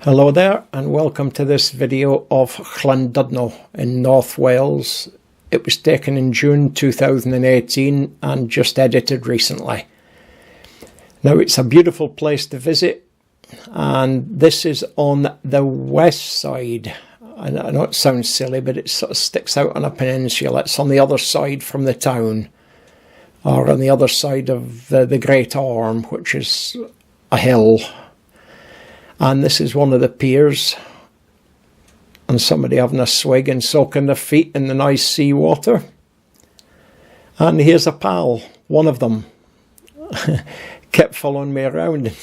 Hello there and welcome to this video of Llandudno in North Wales. It was taken in June 2018 and just edited recently. Now it's a beautiful place to visit, and this is on the west side. I know it sounds silly, but it sort of sticks out on a peninsula. It's on the other side from the town, or on the other side of the Great Orme, which is a hill. And this is one of the piers, and somebody having a swig and soaking their feet in the nice sea water. And here's a pal, one of them, kept following me around,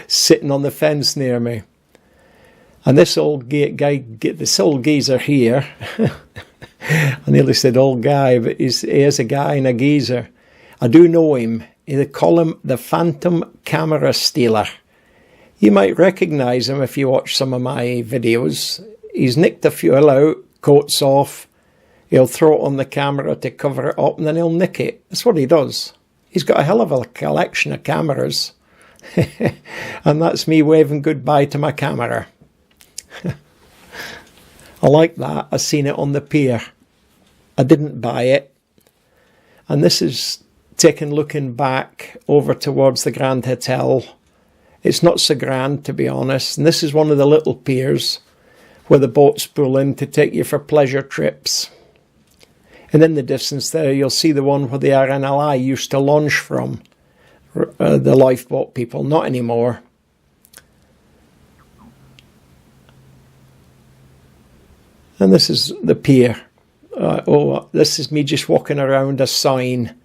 sitting on the fence near me. And this old geezer here, I nearly said old guy, but he is a guy and a geezer. I do know him. They call him the Phantom Camera Stealer. You might recognise him if you watch some of my videos. He's nicked a fuel out, coats off, he'll throw it on the camera to cover it up, and then he'll nick it. That's what he does. He's got a hell of a collection of cameras. And that's me waving goodbye to my camera. I like that. I seen it on the pier. I didn't buy it. And this is taken looking back over towards the Grand Hotel. It's not so grand, to be honest, and this is one of the little piers where the boats pull in to take you for pleasure trips. And in the distance there, you'll see the one where the RNLI used to launch from, the lifeboat people, not anymore. And this is the pier. This is me just walking around a sign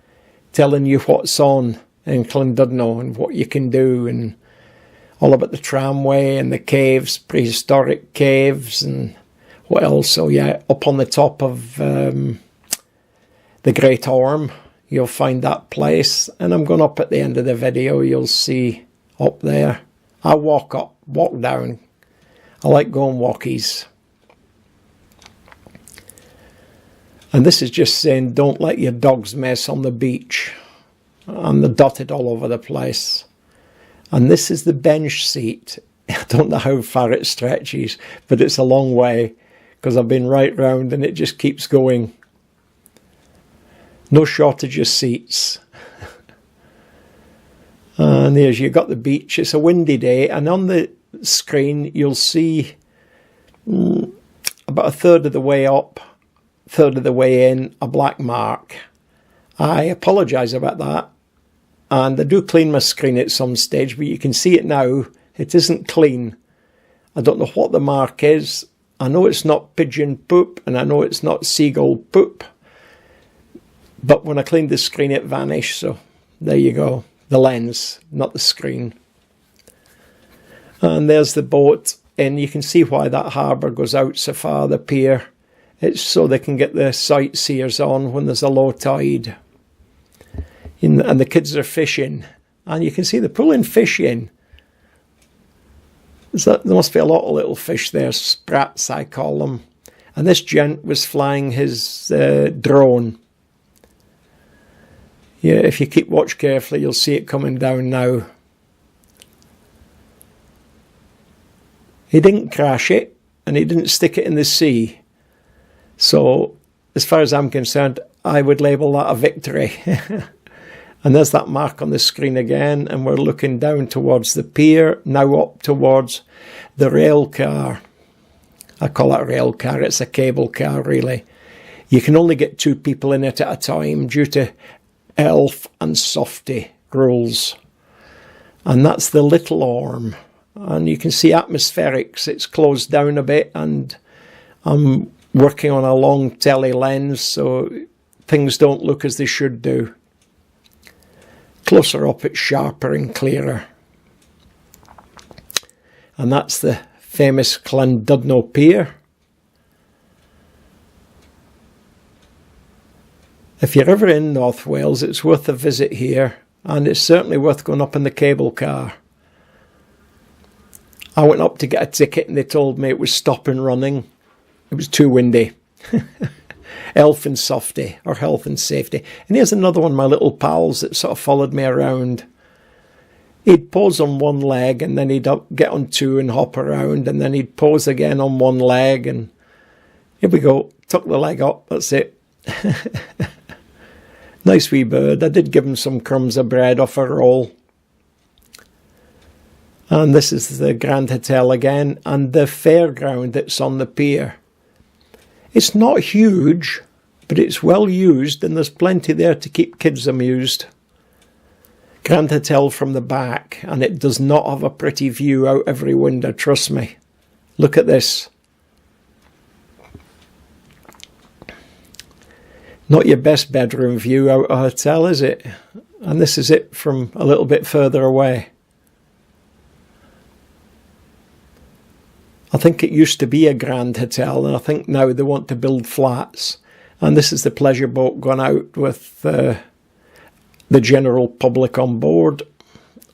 telling you what's on in Llandudno and what you can do, and all about the tramway and the caves, prehistoric caves, and what else. So yeah, up on the top of the Great Orme, you'll find that place. And I'm going up at the end of the video, you'll see up there. I walk up, walk down. I like going walkies. And this is just saying, don't let your dogs mess on the beach. And they're dotted all over the place. And this is the bench seat. I don't know how far it stretches, but it's a long way because I've been right round and it just keeps going. No shortage of seats. And there's, you've got the beach. It's a windy day, and on the screen you'll see about a third of the way up, third of the way in, a black mark. I apologise about that. And I do clean my screen at some stage, but you can see it now. It isn't clean. I don't know what the mark is. I know it's not pigeon poop, and I know it's not seagull poop. But when I cleaned the screen, it vanished. So there you go. The lens, not the screen. And there's the boat. And you can see why that harbour goes out so far, the pier. It's so they can get the sightseers on when there's a low tide. And the kids are fishing, and you can see they're pulling fish in. There must be a lot of little fish there, sprats I call them. And this gent was flying his drone. Yeah, if you keep watch carefully, you'll see it coming down now. He didn't crash it, and he didn't stick it in the sea. So, as far as I'm concerned, I would label that a victory. And there's that mark on the screen again, and we're looking down towards the pier, now up towards the rail car. I call it a rail car, it's a cable car really. You can only get 2 people in it at a time due to elf and softy rules. And that's the Little Orme. And you can see atmospherics, it's closed down a bit, and I'm working on a long telly lens, so things don't look as they should do. Closer up, it's sharper and clearer. And that's the famous Llandudno Pier. If you're ever in North Wales, it's worth a visit here, and it's certainly worth going up in the cable car. I went up to get a ticket and they told me it was stop and running. It was too windy. Elf and softy, or health and safety. And here's another one of my little pals that sort of followed me around. He'd pose on one leg and then he'd get on two and hop around, and then he'd pose again on one leg, and here we go, tuck the leg up, that's it. Nice wee bird. I did give him some crumbs of bread off a roll. And this is the Grand Hotel again, and the fairground that's on the pier. It's not huge, but it's well used, and there's plenty there to keep kids amused. Grand Hotel from the back, and it does not have a pretty view out every window, trust me. Look at this. Not your best bedroom view out of a hotel, is it? And this is it from a little bit further away. I think it used to be a Grand Hotel, and I think now they want to build flats. And this is the pleasure boat going out with the general public on board.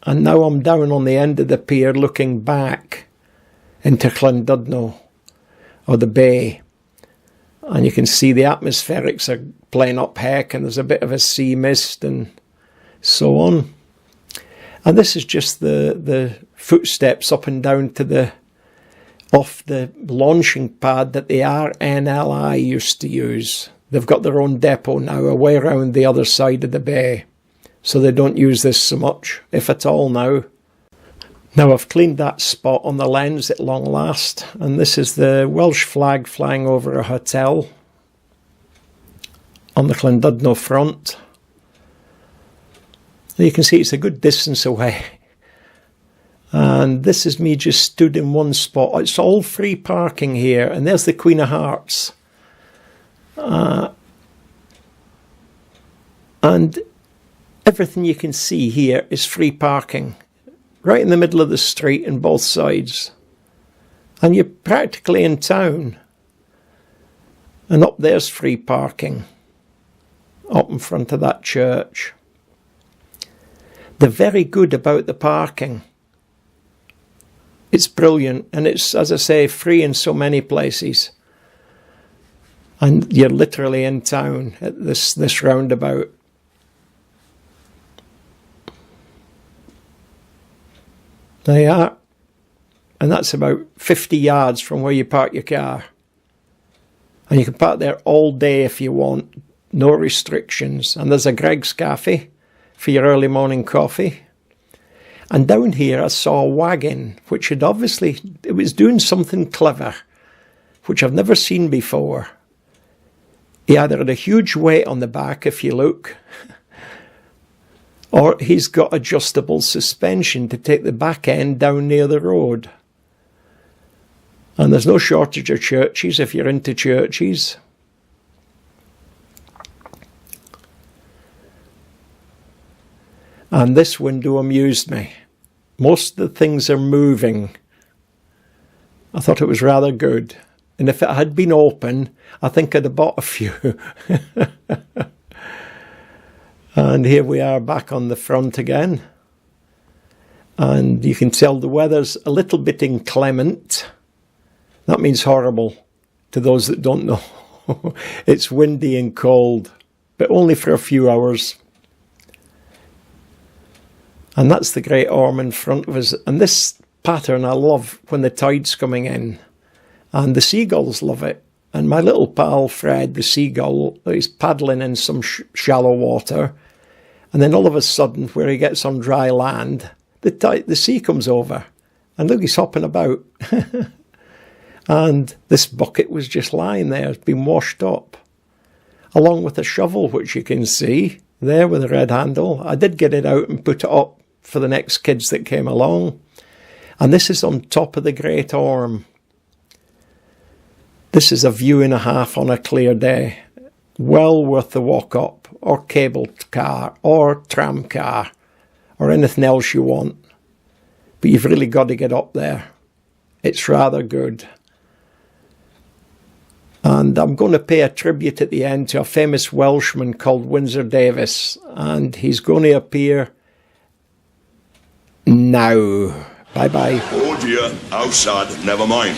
And now I'm down on the end of the pier looking back into Llandudno, or the bay. And you can see the atmospherics are playing up heck, and there's a bit of a sea mist and so on. And this is just the footsteps up and down to off the launching pad that the RNLI used to use. They've got their own depot now away around the other side of the bay, so they don't use this so much, if at all now. Now I've cleaned that spot on the lens at long last, and this is the Welsh flag flying over a hotel on the Llandudno front. You can see it's a good distance away. And this is me just stood in one spot. It's all free parking here, and there's the Queen of Hearts. And everything you can see here is free parking, right in the middle of the street on both sides. And you're practically in town. And up there's free parking, up in front of that church. They're very good about the parking. It's brilliant, and it's, as I say, free in so many places. And you're literally in town at this roundabout. There you are. And that's about 50 yards from where you park your car. And you can park there all day if you want. No restrictions. And there's a Greg's Cafe for your early morning coffee. And down here I saw a wagon, which had obviously, it was doing something clever, which I've never seen before. He either had a huge weight on the back, if you look, or he's got adjustable suspension to take the back end down near the road. And there's no shortage of churches if you're into churches. And this window amused me. Most of the things are moving. I thought it was rather good. And if it had been open, I think I'd have bought a few. And here we are back on the front again. And you can tell the weather's a little bit inclement. That means horrible to those that don't know. It's windy and cold, but only for a few hours. And that's the Great Orme in front of us. And this pattern I love when the tide's coming in. And the seagulls love it. And my little pal Fred, the seagull, is paddling in some shallow water. And then all of a sudden, where he gets on dry land, the sea comes over. And look, he's hopping about. And this bucket was just lying there. It's been washed up. Along with a shovel, which you can see there with a red handle. I did get it out and put it up for the next kids that came along. And this is on top of the Great Orme. This is a view and a half on a clear day. Well worth the walk up, or cable car, or tram car, or anything else you want. But you've really got to get up there. It's rather good. And I'm going to pay a tribute at the end to a famous Welshman called Windsor Davis. And he's going to appear now. Bye-bye. Oh dear, how sad, never mind.